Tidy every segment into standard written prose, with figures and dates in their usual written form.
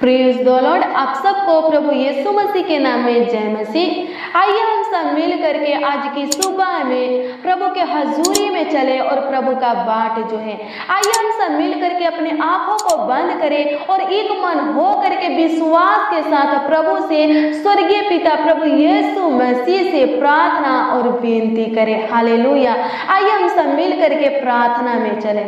Praise the Lord. आप सबको प्रभु यीशु मसीह के नाम में जय मसीह। आइए हम सब मिल करके आज की सुबह में प्रभु के हजूरी में चले और प्रभु का बाट जो है, आइए हम सब मिल करके अपने आंखों को बंद करें और एक मन हो करके विश्वास के साथ प्रभु से, स्वर्गीय पिता प्रभु यीशु मसीह से प्रार्थना और विनती करें। हालेलुया। आइए हम सब मिल करके प्रार्थना में चले।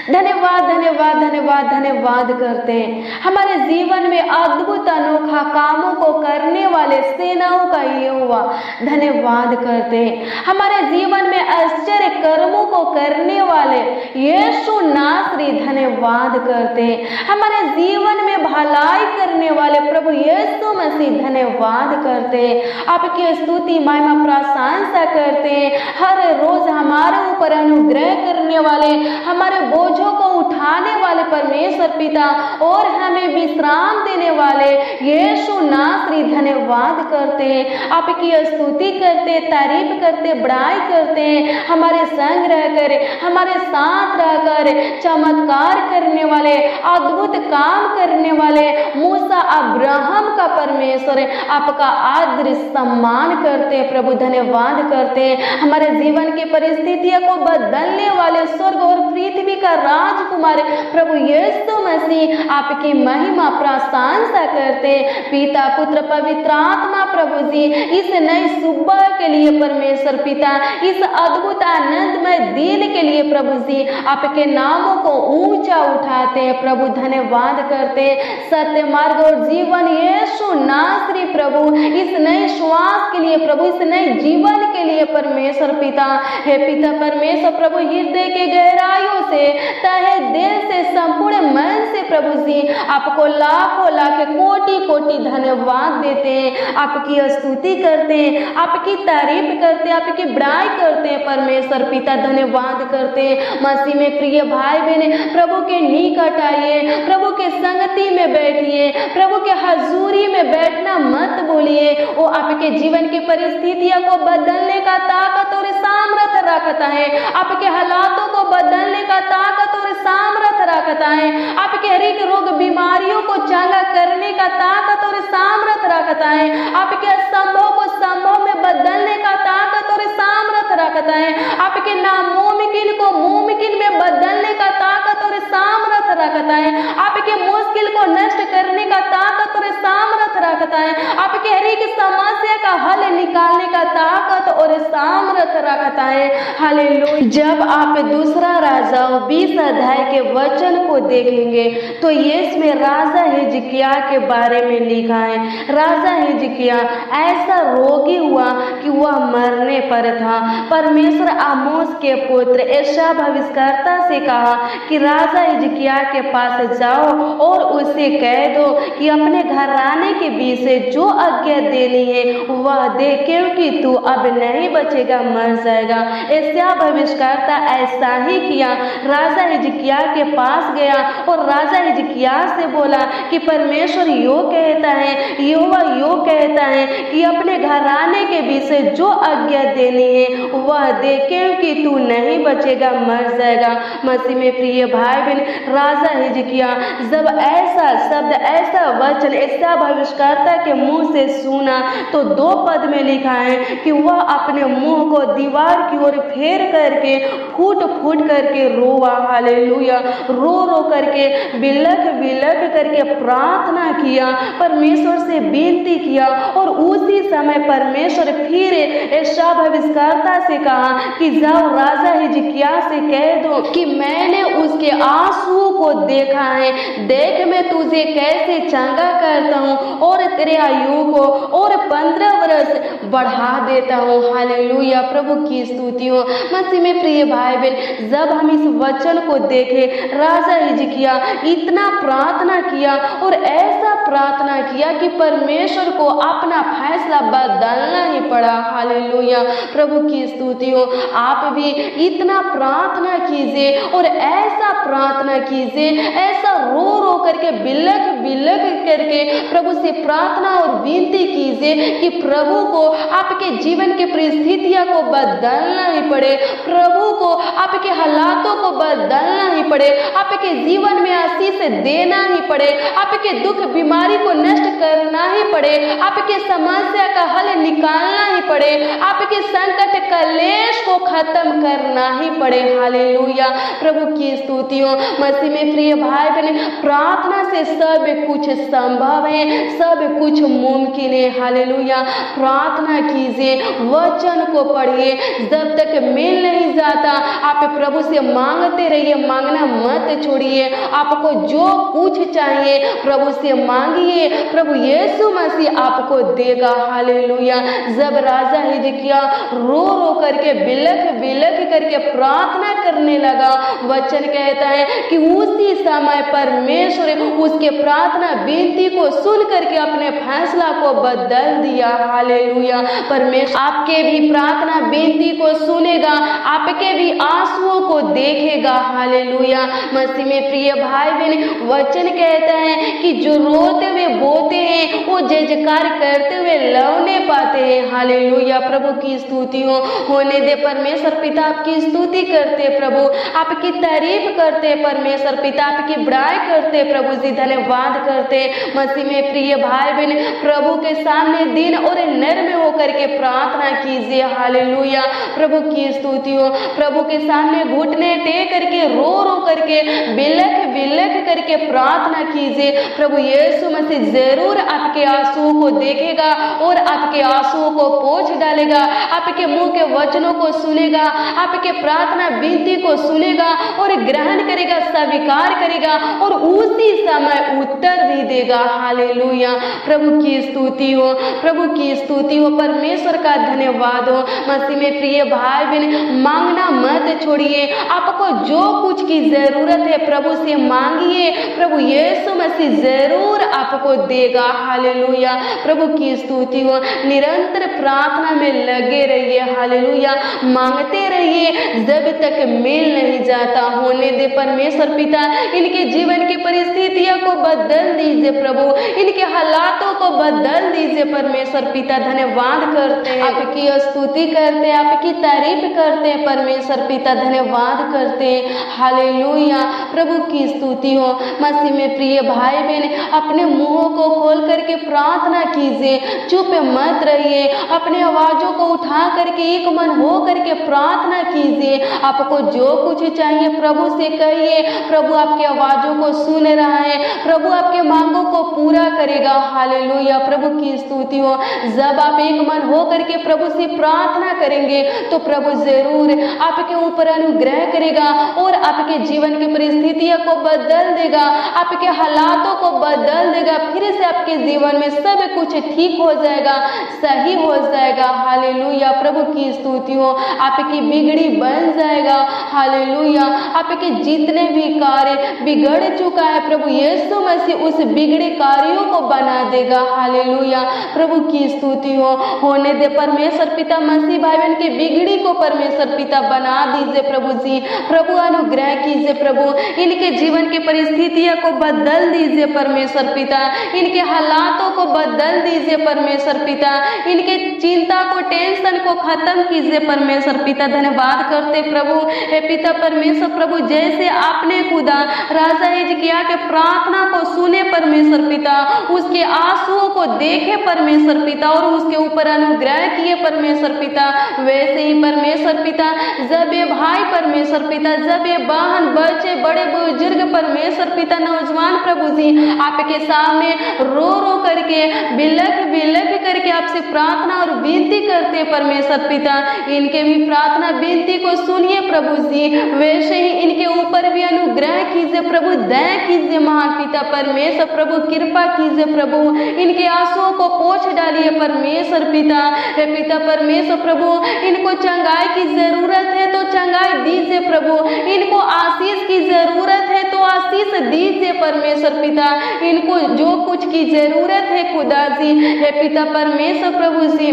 धन्यवाद धन्यवाद धन्यवाद धन्यवाद करते हैं हमारे जीवन में अद्भुत अनोखा कामों को करने वाले सेनाओं का यहोवा। धन्यवाद करते हैं हमारे जीवन में आश्चर्य कर्मों को करने वाले यीशु नासरी। धन्यवाद करते हैं हमारे जीवन में भलाई करने वाले प्रभु यीशु मसीह। धन्यवाद करते हैं आपकी स्तुति महिमा प्रशंसा करते हैं। हर रोज हमारे ऊपर अनुग्रह करने वाले, हमारे बोझों को उठाने वाले परमेश्वर पिता और हमें विश्राम देने वाले यीशु नासरी। धन्यवाद करते हैं आपकी स्तुति करते, तारीफ करते, बड़ाई करते हैं। हमारे संग रहकर, हमारे साथ रहकर चमत्कार करने वाले, अद्भुत काम करने वाले मूसा अब्राहम का परमेश्वर, आपका आदर सम्मान करते प्रभु। धन्यवाद करते हैं हमारे जीवन की परिस्थितियों को बदलने वाले स्वर्ग और पृथ्वी का राजकुमार प्रभु यीशु मसीह। आपकी महिमा प्रशंसा करते पिता पुत्र पवित्र आत्मा प्रभु जी। इस नई सुबह के लिए परमेश्वर पिता, इस अद्भुत आनंदमय दिन के लिए प्रभु जी आपके नामों को ऊंचा उठाते हैं प्रभु। धन्यवाद करते सत्य मार्ग और जीवन यीशु नासरी प्रभु। इस नए श्वास के लिए प्रभु, इस नए जीवन के लिए परमेश्वर पिता। हे पिता परमेश्वर प्रभु, हृदय के गहराइयों से, तहे दिल से, संपूर्ण मन से प्रभु जी आपको लाखों लाख कोटि कोटि धन्यवाद देते हैं। आपकी स्तुति करते हैं, आपकी तारीफ करते हैं, आपकी बड़ाई करते हैं परमेश्वर पिता। धन्यवाद करते हैं मसीह में प्रिय भाई बहन प्रभु के निकट आइए, प्रभु के संगति में बैठिए, प्रभु के हजूरी में बैठना मत भूलिए। वो आपके जीवन की परिस्थितियों को बदलने का ताकत और सामर्थ रखता है। आपके हालातों को बदलने का ताकत और सामर्थ रखता है। आपके हर एक रोग बीमारियों को चंगा करने का ताकत और सामर्थ रखता है। आपके असंभव को संभव में बदलने का ताकत और सामर्थ रखता है। आपके नामुमकिन को मुमकिन में बदलने का ताकत और सामर्थ रखता है। आपके मुश्किल को नष्ट करने का ताकत और सामर्थ रखता है। आपके हर एक समस्या का हल निकालने का ताकत और सामर्थ रखता है। हालेलुया। जब आप दूसरा राजा 20 अध्याय के वचन को देखेंगे तो इसमें राजा हिजकिय्याह के बारे में लिखा है। राजा हिजकिय्याह ऐसा रोगी हुआ कि वह मरने पर था। परमेश्वर आमोस के पुत्र यशायाह भविष्यद्वक्ता से कहा कि राजा हिजकिय्याह के पास जाओ और उसे कह दो कि अपने घराने के बीच से जो आज्ञा देनी है वह दे, क्योंकि तू अब नहीं बचेगा, मर जाएगा। यशायाह भविष्यद्वक्ता ऐसा ही किया। राजा हिजकिय्याह के पास गया और राजा हिजकिय्याह से बोला कि परमेश्वर यो कहता है, यहोवा यो कहता है कि अपने घराने के बीच से जो आज्ञा देनी है वह दे, क्योंकि तू नहीं बचेगा, मर जाएगा। मसीह में प्रिय भाई बहन, राजा हिजकिय्याह जब ऐसा शब्द, ऐसा वचन यशायाह भविष्यद्वक्ता के मुंह से सुना तो 2 पद में लिखा है कि वह अपने मुंह को दीवार की ओर फेर करके फूट फूट करके रोवा। हालेलुया। रो रो करके, बिलख बिलख करके प्रार्थना किया, परमेश्वर से विनती किया। और उसी समय परमेश्वर फिर यशायाह भविष्यद्वक्ता से कहा कि जाओ राजा हिजकिय्याह से कह दो कि मैंने उसके आंसुओं को देखा है। देख मैं तुझे कैसे चंगा करता हूँ और तेरे आयु को और 15 वर्ष बढ़ा देता हूँ। हालेलुया। प्रभु की स्तुति हो। मसीह में प्रिय भाई बहन, जब हम इस वचन को देखे, राजा हिजकिय्याह इतना प्रार्थना किया और ऐसा प्रार्थना किया कि परमेश्वर को अपना फैसला बदलना ही पड़ा। हालेलुया। प्रभु की स्तुति हो। आप भी इतना प्रार्थना कीजिए और ऐसा प्रार्थना कीजिए, ऐसा रो रो करके, बिलख बिलख करके प्रभु से प्रार्थना और विनती कीजिए कि प्रभु को आपके जीवन की परिस्थितियां को बदलना ही पड़े, प्रभु को आपके हालातों को बदलना ही पड़े, आपके जीवन में आशीष देना ही पड़े, आपके दुख बीमारी को नष्ट करना ही पड़े, आपके समस्या का हल निकालना ही पड़े, आपके संकट कलेश को खत्म करना ही पड़े। हालेलुया, प्रभु की स्तुति हो। मसीह में प्रिय भाई बहन, प्रार्थना से सब कुछ संभव है, सब कुछ मुमकिन है। हालेलुया, प्रार्थना कीजिए, वचन को पढ़िए, जब तक मिल नहीं जाता आप प्रभु से मांगते रहिए, मांगना मत छोड़िए। आपको जो कुछ चाहिए प्रभु से मांगिए, प्रभु यीशु मसीह आपको देगा। हालेलुया, जब राजा हिजकिय्याह रो रो करके बिलख बिलख करके प्रार्थना करने लगा, वचन कहता है कि उसी समय परमेश्वर उसके प्रार्थना विनती को सुन करके अपने फैसला को बदल दिया। हालेलुया, परमेश्वर आपके भी प्रार्थना विनती को सुनेगा, आपके भी आंसुओं को देखेगा। हालेलुया, मसीह में प्रिय भाई बहन, वचन कहता है कि जो रोते हुए बोते हैं वो जय जयकार करते हुए लौने पाते हैं। हालेलुया, प्रभु की स्तुति हो। होने दे परमेश्वर पिता, आपकी स्तुति करते प्रभु, आपकी तारीफ करते परमेश्वर पिता, आपकी बड़ाई करते प्रभु जी, धन्यवाद करते। मसीह में प्रिय भाई बहन, प्रभु के सामने दिन और नर्म होकर के प्रार्थना कीजिए। हालेलुया, प्रभु की स्तुति हो। प्रभु के सामने घुटने टेक करके रो रो करके बिलख बिलख करके प्रार्थना कीजिए। प्रभु यीशु मसीह जरूर आपके आंसुओं को देखेगा और आपके आंसुओं को पोंछ डालेगा, आपके मुंह के वचनों को सुनेगा, आपके प्रार्थना विनती को सुनेगा और ग्रहण करेगा, स्वीकार करेगा और उसी समय उत्तर भी देगा। हालेलुया, प्रभु की स्तुति हो, प्रभु की स्तुति हो, परमेश्वर का धन्यवाद हो। मसीह में प्रिय भाई बहन, मांगना मत छोड़िए, आपको जो कुछ की जरूरत है प्रभु से मांगिए, प्रभु यीशु मसीह जरूर आपको देगा। हालेलुया, प्रभु की स्तुति हो। निरंतर प्रार्थना में लगे रहिए। हालेलुया, मांगते रहिए जब तक मिल नहीं जाता। होने दे परमेश्वर पिता, इनके जीवन की परिस्थितियों को बदल दीजिए प्रभु, इनके हालातों को बदल दीजिए परमेश्वर पिता। धन्यवाद करते हैं, आपकी स्तुति करते हैं, आपकी तारीफ करते हैं परमेश्वर पिता, धन्यवाद करते हैं। हालेलुया, प्रभु की स्तुति हो। मसीह में प्रिय भाई बहन, अपने मुंहों को खोल करके प्रार्थना कीजिए, चुप मत रहिए, अपने आवाजों को उठा करके एक मन हो करके प्रार्थना कीजिए। आपको जो कुछ चाहिए प्रभु से कहिए, प्रभु आपकी आवाजों को सुन रहा है, प्रभु आपके मांगों को पूरा करेगा। हालेलुया, प्रभु की स्तुति हो। जब आप एक मन हो करके प्रभु से प्रार्थना करेंगे तो प्रभु जरूर आपके ऊपर अनुग्रह करेगा और आपके जीवन की परिस्थितियों को बदल देगा, आपके हालातों को बदल देगा। फिर से आपके जीवन में सब कुछ ठीक हो जाएगा, सही हो जाएगा। हालेलुया, प्रभु की स्तुति हो। आपकी बिगड़ी बन जाएगा। हालेलुया, आपके जितने भी कार्य बिगड़ चुका है प्रभु यीशु मसीह उस बिगड़े कार्यों को बना देगा। हालेलुया, प्रभु की स्तुति हो। होने दे परमेश्वर पिता, मसीह भाई बहन की बिगड़ी को परमेश्वर पिता बना दीजिए प्रभु जी। प्रभु अनुग्रह कीजिए प्रभु, इनके जीवन की परिस्थितियों को बदल दीजिए परमेश्वर पिता, इनके हालातों को बदल दीजिए परमेश्वर पिता, इनके चिंता को, टेंशन को खत्म कीजिए परमेश्वर पिता। धन्यवाद करते प्रभु। हे पिता परमेश्वर प्रभु, जैसे आपने खुदा राजा हिजकिय्याह के प्रार्थना को सुने परमेश्वर पिता, उसके आंसुओं को देखे परमेश्वर पिता और उसके ऊपर अनुग्रह किए परमेश्वर पिता, वैसे ही परमेश्वर पिता जब ये भाई परमेश्वर पिता, जब ये बहन, बच्चे, बड़े बुजुर्ग परमेश्वर पिता, नौजवान प्रभु जी आपके सामने रो रो करके बिलख बिलख करके आपसे प्रार्थना और विनती करते परमेश्वर पिता, इनके भी प्रार्थना विनती को सुनिए प्रभु जी, वैसे ही इनके ऊपर भी अनुग्रह कीजिए प्रभु, दया कीजिए महान पिता परमेश्वर प्रभु, कृपा कीजिए प्रभु, इनके आंसुओं को पोंछ डालिए परमेश्वर पिता। हे पिता परमेश्वर प्रभु, इनको चंगाई की जरूरत है तो चंगाई दीजिए प्रभु, इनको आशीष की जरूरत है तो आशीष दीजिए परमेश्वर पिता, इनको जो कुछ की जरूरत है खुदा जी, हे पिता परमेश्वर प्रभु जी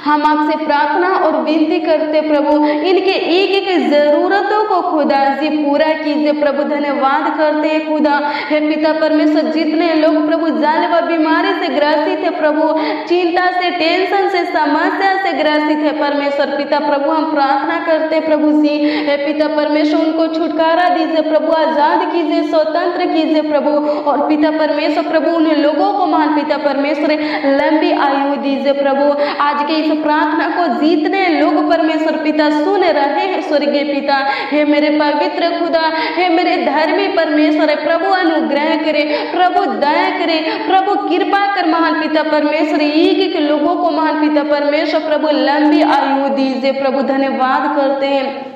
हम आपसे प्रार्थना और विनती करते प्रभु, इनके एक एक जरूरतों को खुदा जी पूरा कीजिए प्रभु। धन्यवाद करते हैं खुदा, हे पिता परमेश्वर, जितने लोग प्रभु जानलेवा बीमारी से ग्रसित है प्रभु, चिंता से, टेंशन से, समस्या से ग्रसित है परमेश्वर पिता प्रभु, हम प्रार्थना करते प्रभु जी, हे पिता परमेश्वर, उनको छुटकारा दीजिए प्रभु, आजाद कीजिए, स्वतंत्र कीजिए प्रभु। और पिता परमेश्वर प्रभु, उन लोगों को महान पिता परमेश्वर लंबी आयु दीजिए प्रभु। आज के इस प्रार्थना को जितने लोग परमेश्वर पिता सुन रहे हैं स्वर्गीय पिता, हे मेरे पवित्र खुदा, हे मेरे धर्मी परमेश्वर प्रभु, अनुग्रह करे प्रभु, दया करे प्रभु, कृपा कर महान पिता परमेश्वर, एक एक लोगों को महान पिता परमेश्वर प्रभु लंबी आयु दीजिए प्रभु। धन्यवाद करते हैं,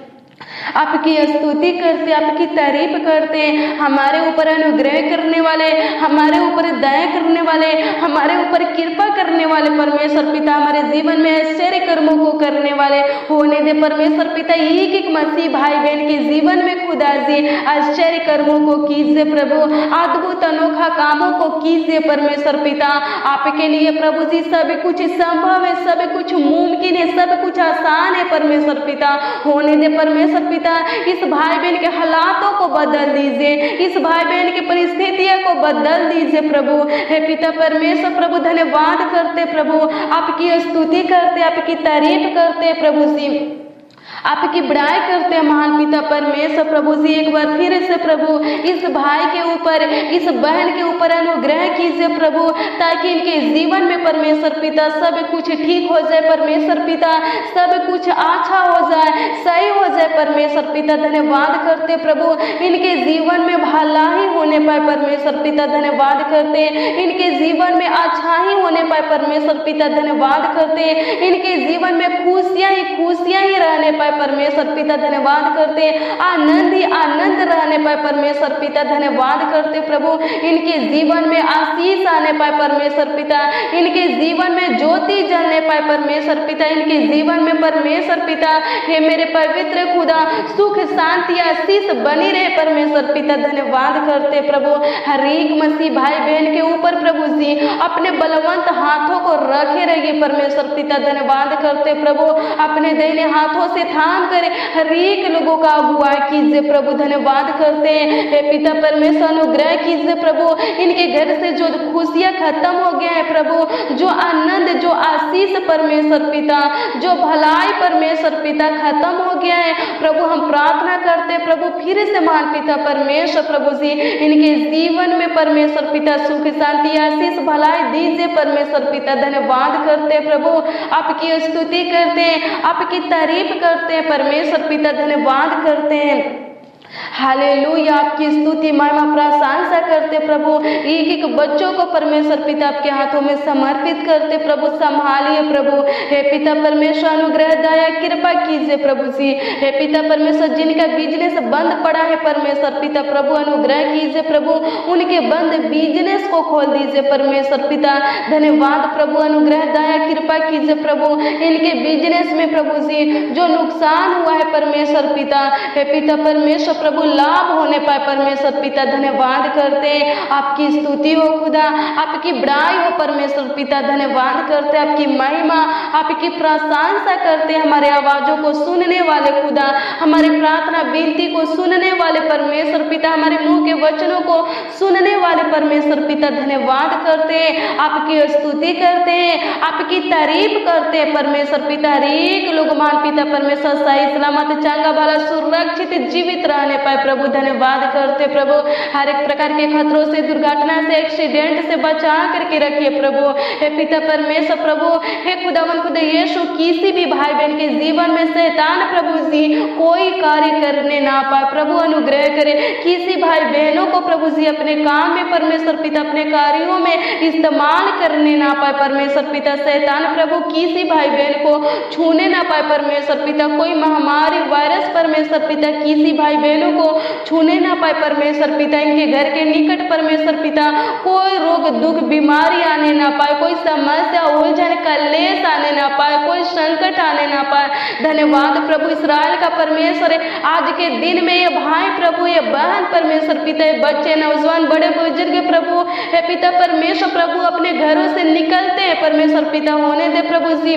आपकी स्तुति करते, आपकी तारीफ करते, हमारे ऊपर अनुग्रह करने वाले, हमारे ऊपर दया करने वाले, हमारे ऊपर कृपा करने वाले परमेश्वर पिता, हमारे जीवन में आश्चर्य कर्मों को करने वाले होने दे परमेश्वर पिता। एक एक मसीह भाई बहन के जीवन में खुदा जी आश्चर्य कर्मों को कीजिए प्रभु, अद्भुत अनोखा कामों को कीजिए परमेश्वर पिता। आपके लिए प्रभु जी सब कुछ संभव है, सब कुछ मुमकिन है, सब कुछ आसान है परमेश्वर पिता। होने दे परमेश्वर पिता, इस भाई बहन के हालातों को बदल दीजिए, इस भाई बहन की परिस्थितियों को बदल दीजिए प्रभु। हे पिता परमेश्वर प्रभु, धन्यवाद करते प्रभु, आपकी स्तुति करते, आपकी तारीफ करते प्रभु जी, आपकी बड़ाई करते हैं महान पिता परमेश्वर प्रभु जी। एक बार फिर से प्रभु इस भाई के ऊपर, इस बहन के ऊपर अनुग्रह कीजिए प्रभु, ताकि इनके जीवन में परमेश्वर पिता सब कुछ ठीक हो जाए परमेश्वर पिता, सब कुछ अच्छा हो जाए, सही हो जाए परमेश्वर पिता। धन्यवाद करते प्रभु, इनके जीवन में भलाई होने पाए परमेश्वर पिता। धन्यवाद करते, इनके जीवन में अच्छा ही होने पाए परमेश्वर पिता। धन्यवाद करते, इनके जीवन में खुशियां ही रहने पाए परमेश्वर पिता। धन्यवाद करते, आनंद ही आनंद रहने पाए परमेश्वर पिता। धन्यवाद करते प्रभु, इनके जीवन में आशीष आने पाए परमेश्वर पिता, इनके जीवन में ज्योति जलने पाए परमेश्वर पिता, इनके जीवन में परमेश्वर पिता हे मेरे पवित्र खुदा सुख शांति आशीष बनी रहे परमेश्वर पिता। धन्यवाद करते प्रभु, हर एक मसीह भाई बहन के ऊपर प्रभु जी अपने बलवंत हाथों को रखे रहिए परमेश्वर पिता। धन्यवाद करते प्रभु, अपने दाहिने हाथों से थाम कर हर एक लोगों का अगुवाई कीजिए प्रभु। धन्यवाद करते हैं पिता परमेश्वर, अनुग्रह कीजिए प्रभु, इनके घर से जो खुशियां खत्म हो गया है प्रभु, जो आनंद, जो आशीष परमेश्वर पिता, जो भलाई परमेश्वर पिता खत्म हो गया है प्रभु। हम प्रार्थना करते प्रभु फिर से महान पिता परमेश्वर प्रभु जी, इनके जीवन में परमेश्वर पिता सुख शांति आशीष भलाई दीजिए परमेश्वर पिता। धन्यवाद करते प्रभु, आपकी स्तुति करते हैं, आपकी तारीफ करते हैं परमेश्वर पिता। धन्यवाद करते हैं, हालेलुया, आपकी स्तुति महिमा प्रशंसा करते प्रभु। एक एक बच्चों को परमेश्वर पिता आपके हाथों में समर्पित करते प्रभु, संभालिए प्रभु। हे पिता परमेश्वर, अनुग्रह दया कृपा कीजिए प्रभु जी। हे पिता परमेश्वर, जिनका बिजनेस बंद पड़ा है परमेश्वर पिता प्रभु, अनुग्रह कीजिए प्रभु, उनके बंद बिजनेस को खोल दीजिए परमेश्वर पिता। धन्यवाद प्रभु, अनुग्रह दया कृपा कीजिए प्रभु, इनके बिजनेस में प्रभु जी जो नुकसान हुआ है परमेश्वर पिता, हे पिता परमेश्वर प्रभु लाभ होने पाए परमेश्वर पिता। धन्यवाद करते, आपकी स्तुति हो खुदा, आपकी बड़ाई हो परमेश्वर पिता। धन्यवाद करते, आपकी महिमा, आपकी प्रशंसा करते, हमारे आवाजों को सुनने वाले खुदा, हमारे प्रार्थना विनती को सुनने वाले परमेश्वर पिता, हमारे मुंह के वचनों को सुनने वाले परमेश्वर पिता। धन्यवाद करते, आपकी स्तुति करते, आपकी तारीफ करते परमेश्वर पिता। हर एक लोग मान पिता परमेश्वर सही सलामत चंगा भला सुरक्षित जीवित रहने पाए प्रभु। धन्यवाद करते प्रभु, हर एक प्रकार के खतरों से, दुर्घटना से, एक्सीडेंट से बचा करके रखिए प्रभु। हे पिता परमेश्वर प्रभु, हे खुदावन खुदा यीशु, किसी भी भाई बहन के जीवन में शैतान प्रभु जी कोई कार्य करने ना पाए प्रभु, अनुग्रह करे। किसी भाई बहनों को प्रभु जी अपने काम में परमेश्वर पिता, अपने कार्यों में इस्तेमाल करने ना पाए परमेश्वर पिता। शैतान प्रभु किसी भाई बहन को छूने ना पाए परमेश्वर पिता। कोई महामारी वायरस परमेश्वर पिता किसी भाई बहनों को छूने ना पाए परमेश्वर पिता। इनके घर के निकट परमेश्वर पिता कोई रोग दुख बीमारी आने ना पाए, कोई समस्या उलझन कलेश आने ना पाए, कोई संकट आने ना पाए। धन्यवाद प्रभु, इस्राएल का परमेश्वर आज के दिन में ये भाई प्रभु, ये बहन परमेश्वर पिता, ये बच्चे नौजवान बड़े बुजुर्ग प्रभु, हे पिता परमेश्वर प्रभु अपने घरों से निकलते हैं परमेश्वर पिता। होने दे प्रभु जी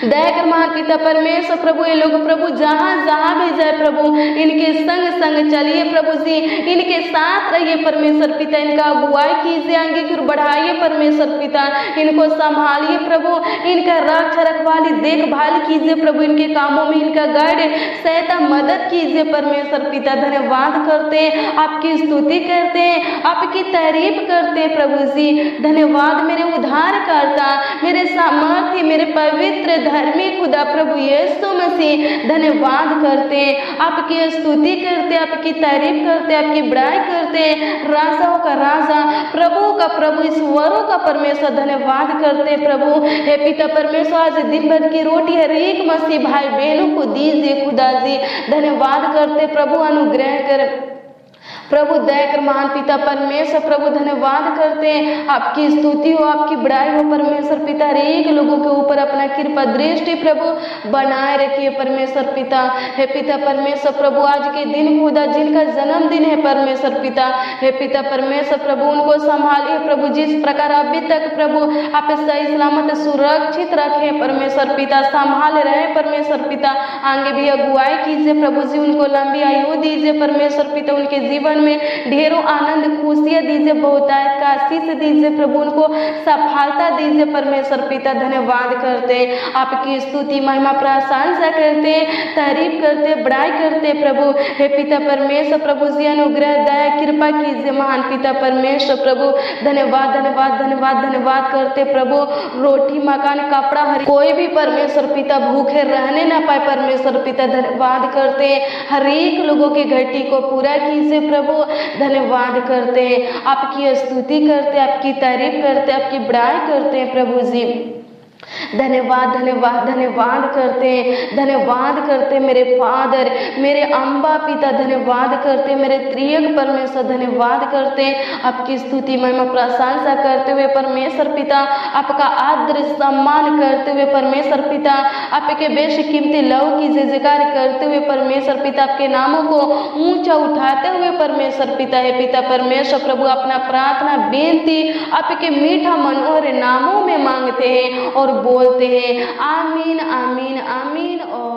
दया कर महान पिता परमेश्वर प्रभु, ये लोग प्रभु जहाँ जहाँ भी जाए प्रभु इनके संग संग चलिए प्रभु जी, इनके साथ रहिए परमेश्वर पिता, इनका अगुवाई कीजिए, आगे की ओर बढ़ाइए परमेश्वर पिता, इनको संभालिए प्रभु, इनका रक्षा रखवाली देखभाल कीजिए प्रभु, इनके कामों में इनका गाइड सहायता मदद कीजिए परमेश्वर पिता। धन्यवाद करते हैं, आपकी स्तुति करते हैं, आपकी तारीफ करते हैं प्रभु जी। धन्यवाद मेरे उद्धारकर्ता, मेरे सामर्थ्य, मेरे पवित्र धर्मी खुदा प्रभु यीशु मसीह, धन्यवाद करते हैं, आपकी स्तुति करते, आपकी तारीफ करते, आपकी बड़ाई करते, राजाओं का राजा, प्रभु का प्रभु, ईश्वरों का परमेश्वर, धन्यवाद करते प्रभु। हे पिता परमेश्वर, आज दिन भर की रोटी हर एक मसीह भाई बहनों को दीजिए खुदा जी। धन्यवाद करते प्रभु, अनुग्रह कर प्रभु, दया कर महान पिता परमेश्वर प्रभु। धन्यवाद करते हैं, आपकी स्तुति हो, आपकी बड़ाई हो परमेश्वर पिता। हर एक लोगों के ऊपर अपना कृपा दृष्टि प्रभु बनाए रखिए परमेश्वर पिता। हे पिता परमेश्वर प्रभु, आज के दिन खुदा जिनका जन्मदिन है परमेश्वर पिता, हे पिता परमेश्वर प्रभु उनको संभालिए प्रभु, जिस प्रकार अभी तक प्रभु आप सही सलामत सुरक्षित रखे परमेश्वर पिता, संभाल रहे परमेश्वर पिता। आगे भी अगुवाई कीजिए प्रभु जी, उनको लंबी आयु दीजिए परमेश्वर पिता, उनके जीवन में ढेरों आनंद खुशियां दीजिए, बहुतायत का आशीष दीजिए प्रभु, उनको सफलता दीजिए परमेश्वर पिता। धन्यवाद करते, आपकी स्तुति महिमा प्रशंसा करते, तारीफ करते, बड़ाई करते प्रभु। हे पिता परमेश्वर प्रभु जी, अनुग्रह दया कृपा कीजिए महान पिता परमेश्वर प्रभु। धन्यवाद धन्यवाद धन्यवाद धन्यवाद करते प्रभु। रोटी मकान कपड़ा हर कोई भी परमेश्वर पिता भूखे रहने ना पाए परमेश्वर पिता, धन्यवाद करते। हर एक लोगों की घटी को पूरा कीजिए प्रभु, धन्यवाद करते हैं, आपकी स्तुति करते, आपकी तारीफ करते, आपकी बड़ाई करते हैं प्रभु जी। धन्यवाद धन्यवाद धन्यवाद करते, धन्यवाद करते मेरे फादर, मेरे अम्बा पिता, धन्यवाद करते मेरे त्रिएक परमेश्वर, धन्यवाद करते, आपकी स्तुति महिमा प्रशंसा करते हुए परमेश्वर पिता, आपका आदर सम्मान करते हुए परमेश्वर पिता, आपके बेशकीमती लव की जयजयकार करते हुए परमेश्वर पिता, आपके नामों को ऊंचा उठाते हुए परमेश्वर पिता। है पिता परमेश्वर प्रभु, अपना प्रार्थना बेनती आपके मीठा मनोहर नामों में मांगते हैं और बोलते हैं, आमीन आमीन आमीन और